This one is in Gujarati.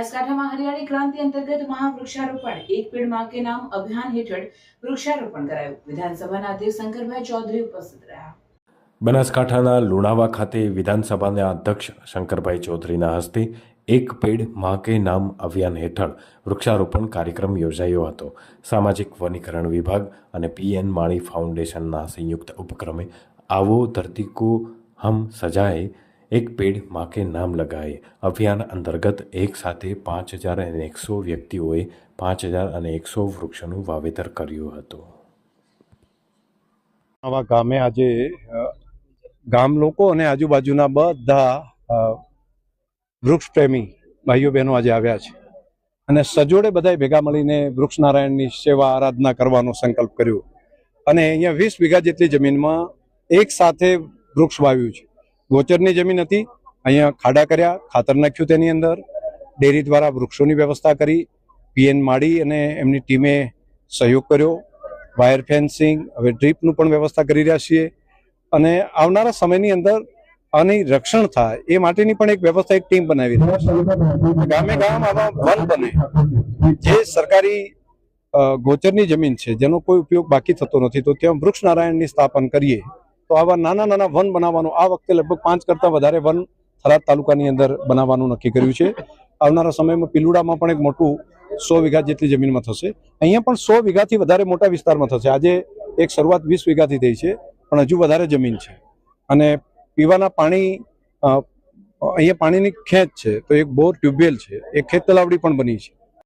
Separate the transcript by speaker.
Speaker 1: બનાસકાંઠામાં હરિયાળી ક્રાંતિ અંતર્ગત મહાવૃક્ષારોપણ એક પેડ માં કે નામ અભિયાન હેઠળ વૃક્ષારોપણ કરાયું। વિધાનસભાના અધ્યક્ષ શંકરભાઈ ચૌધરી ઉપસ્થિત રહ્યા।
Speaker 2: બનાસકાંઠાના લુણાવા ખાતે વિધાનસભાના અધ્યક્ષ શંકરભાઈ ચૌધરીના હસ્તે એક પેડ માં કે નામ અભિયાન હેઠળ વૃક્ષારોપણ કાર્યક્રમ યોજાયો હતો। સામાજિક વનીકરણ વિભાગ અને પીએન માળી ફાઉન્ડેશનના સંયુક્ત ઉપક્રમે આવો ધરતી કો હમ સજાએ એક પેડ માં કે નામ લગાએ અભિયાન અંતર્ગત એક સાથે 5100 વ્યક્તિઓએ 5100 વૃક્ષોનું વાવેતર કર્યું હતું।
Speaker 3: આવા ગામે આજે ગામ લોકો અને આજુબાજુના બધા વૃક્ષ પ્રેમી ભાઈઓ બહેનો આજે આવ્યા છે અને સજોડે બધાએ ભેગા મળીને વૃક્ષ નારાયણની સેવા આરાધના કરવાનો સંકલ્પ કર્યો અને અહીંયા 20 વીઘા જેટલી જમીનમાં એક સાથે વૃક્ષ વાવ્યું છે। ગોચરની જમીન હતી, અહીંયા ખાડા કર્યા, ખાતર નાખ્યું, તેની અંદર ડેરી દ્વારા વૃક્ષોની વ્યવસ્થા કરી, પીએન માળી અને એમની ટીમે સહયોગ કર્યો, વાયર ફેન્સિંગ, હવે ડ્રીપનું પણ વ્યવસ્થા કરી રહ્યા છીએ અને આવનારા સમયની અંદર આની રક્ષણ થાય એ માટેની પણ એક વ્યવસ્થા, એક ટીમ બનાવી છે। ગામે ગામ આવા વન બને, જે સરકારી ગોચરની જમીન છે જેનો કોઈ ઉપયોગ બાકી થતો નથી, તો ત્યાં વૃક્ષ નારાયણની સ્થાપન કરીએ તો આવા નાના નાના વન બનાવવાનું આ વખતે લગભગ 5 કરતાં વધારે વન થરાદ તાલુકાની અંદર બનાવવાનું નક્કી કર્યું છે। આવનારા સમયમાં પિલુડામાં પણ એક મોટું 100 વીઘા જેટલી જમીનમાં થશે, અહીંયા પણ 100 વીઘાથી વધારે મોટા વિસ્તારમાં થશે। આજે એક શરૂઆત 20 વીઘાથી થઈ છે, પણ હજુ વધારે જમીન છે અને પીવાના પાણી અહીંયા પાણીની ખેંચ છે, તો એક બોર ટ્યુબવેલ છે, એક ખેત તલાવડી પણ બની છે।